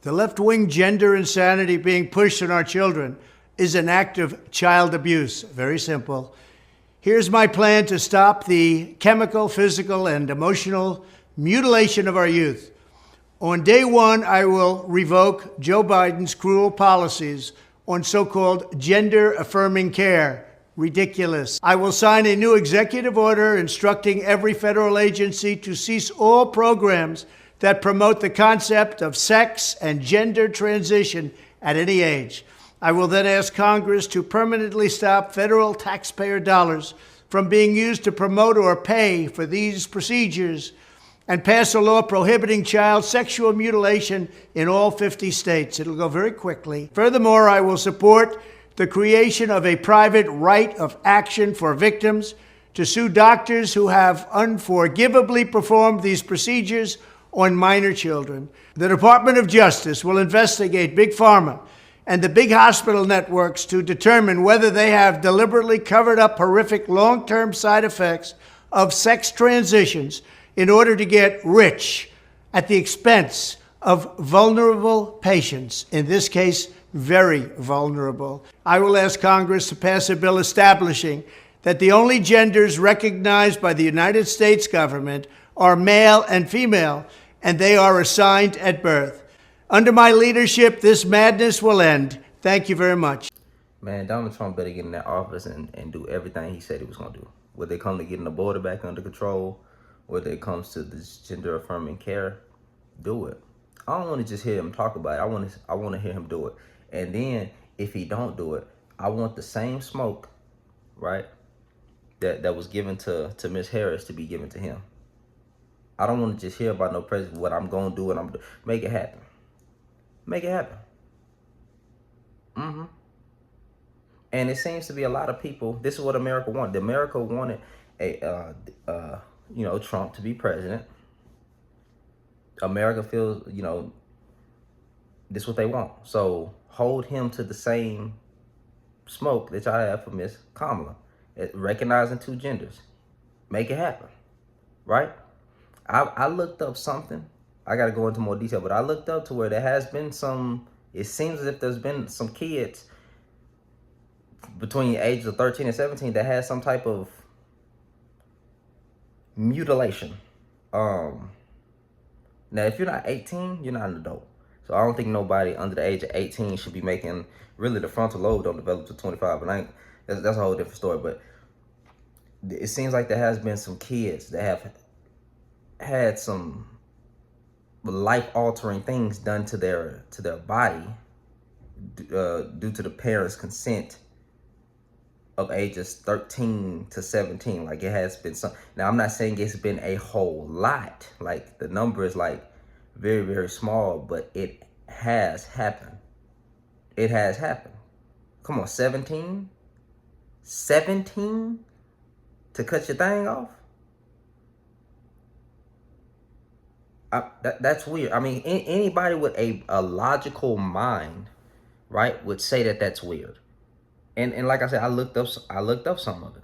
The left-wing gender insanity being pushed on our children is an act of child abuse. Very simple. Here's my plan to stop the chemical, physical, and emotional mutilation of our youth. On day one, I will revoke Joe Biden's cruel policies on so-called gender-affirming care. Ridiculous. I will sign a new executive order instructing every federal agency to cease all programs that promote the concept of sex and gender transition at any age. I will then ask Congress to permanently stop federal taxpayer dollars from being used to promote or pay for these procedures and pass a law prohibiting child sexual mutilation in all 50 states. It'll go very quickly. Furthermore, I will support the creation of a private right of action for victims to sue doctors who have unforgivably performed these procedures on minor children. The Department of Justice will investigate Big Pharma and the big hospital networks to determine whether they have deliberately covered up horrific long-term side effects of sex transitions in order to get rich at the expense of vulnerable patients, in this case, very vulnerable. I will ask Congress to pass a bill establishing that the only genders recognized by the United States government are male and female, and they are assigned at birth. Under my leadership, this madness will end. Thank you very much. Man, Donald Trump better get in that office and do everything he said he was going to do. Whether it comes to getting the border back under control, whether it comes to this gender-affirming care, do it. I don't want to just hear him talk about it. I want to hear him do it. And then, if he don't do it, I want the same smoke, right, that was given to Miss Harris to be given to him. I don't want to just hear about no president, what I'm going to do, and I'm going to make it happen. Make it happen. And it seems to be a lot of people. This is what America wanted. America wanted Trump to be president. America feels, this is what they want. So hold him to the same smoke that y'all have for Miss Kamala, recognizing two genders. Make it happen, right? I looked up something. I got to go into more detail, but I looked up to where there has been some, it seems as if there's been some kids between the ages of 13 and 17 that has some type of mutilation. Now, if you're not 18, you're not an adult. So I don't think nobody under the age of 18 should be making, really the frontal lobe don't develop to 25, but that's a whole different story. But it seems like there has been some kids that have had some life-altering things done to their body due to the parents' consent of ages 13 to 17. Like, it has been some. Now, I'm not saying it's been a whole lot. Like, the number is like very, very small, but it has happened. It has happened. Come on, 17 to cut your thing off. That's weird. I mean, anybody with a logical mind, right, would say that that's weird. And like I said, I looked up some of it.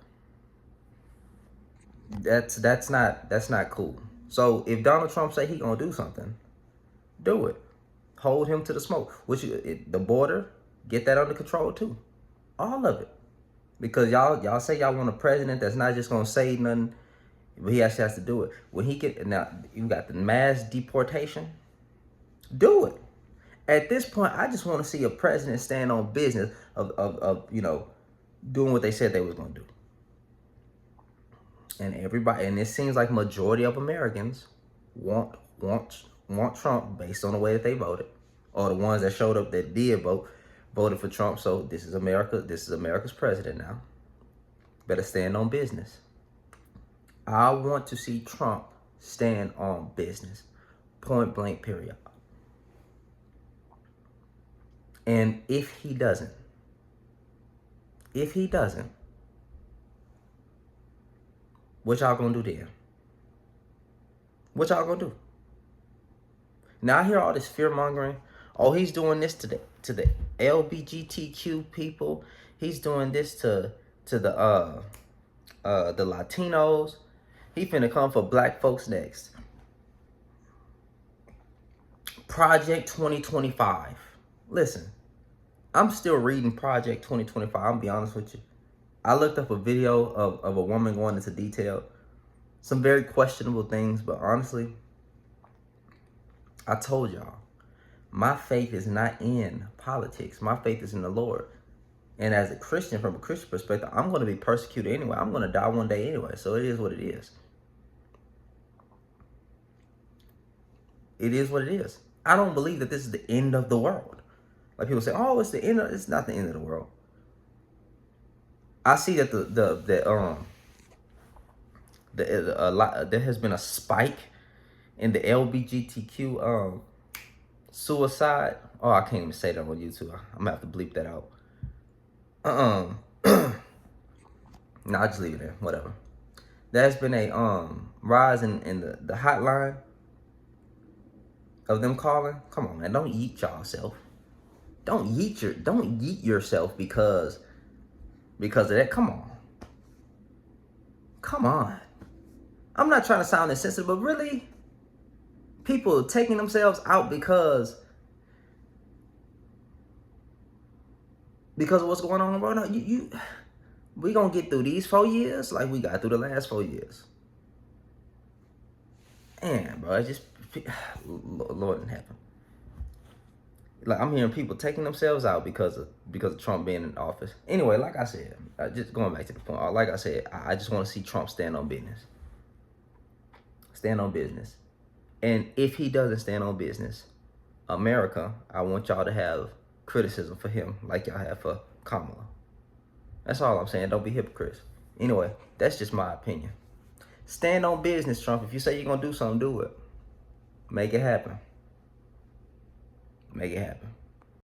That's not cool. So if Donald Trump say he gonna do something, do it. Hold him to the smoke. The border, get that under control too. All of it. Because y'all say y'all want a president that's not just gonna say nothing, but he actually has to do it. When he now you got the mass deportation. Do it. At this point, I just want to see a president stand on business of doing what they said they was gonna do. And everybody, and it seems like majority of Americans want Trump based on the way that they voted, or the ones that showed up that did voted for Trump. So this is America. This is America's president now. Better stand on business. I want to see Trump stand on business. Point blank, period. And if he doesn't, what y'all gonna do then? What y'all gonna do? Now I hear all this fear mongering. Oh, he's doing this to the LGBTQ people. He's doing this to the Latinos. He finna come for black folks next. Project 2025. Listen, I'm still reading Project 2025. I'm gonna be honest with you. I looked up a video of a woman going into detail. Some very questionable things, but honestly, I told y'all, my faith is not in politics. My faith is in the Lord. And as a Christian, from a Christian perspective, I'm going to be persecuted anyway. I'm going to die one day anyway. So it is what it is. It is what it is. I don't believe that this is the end of the world. Like people say, oh, it's the end of, it's not the end of the world. I see that there has been a spike in the LGBTQ suicide. Oh, I can't even say that on YouTube. I'm gonna have to bleep that out. No, I'll just leave it there. Whatever. There's been a rise in the hotline of them calling. Come on, man. Don't yeet yourself. Don't yeet yourself because of that. Come on. Come on. I'm not trying to sound insensitive, but really, people taking themselves out because of what's going on right now. We gonna get through these 4 years like we got through the last 4 years. Man, bro, it's just Lord in heaven. Like I'm hearing people taking themselves out because of Trump being in office. Anyway, like I said, just going back to the point. Like I said, I just want to see Trump stand on business. Stand on business. And if he doesn't stand on business, America, I want y'all to have criticism for him like y'all have for Kamala. That's all I'm saying. Don't be hypocrites. Anyway, that's just my opinion. Stand on business, Trump. If you say you're going to do something, do it. Make it happen. Make it happen.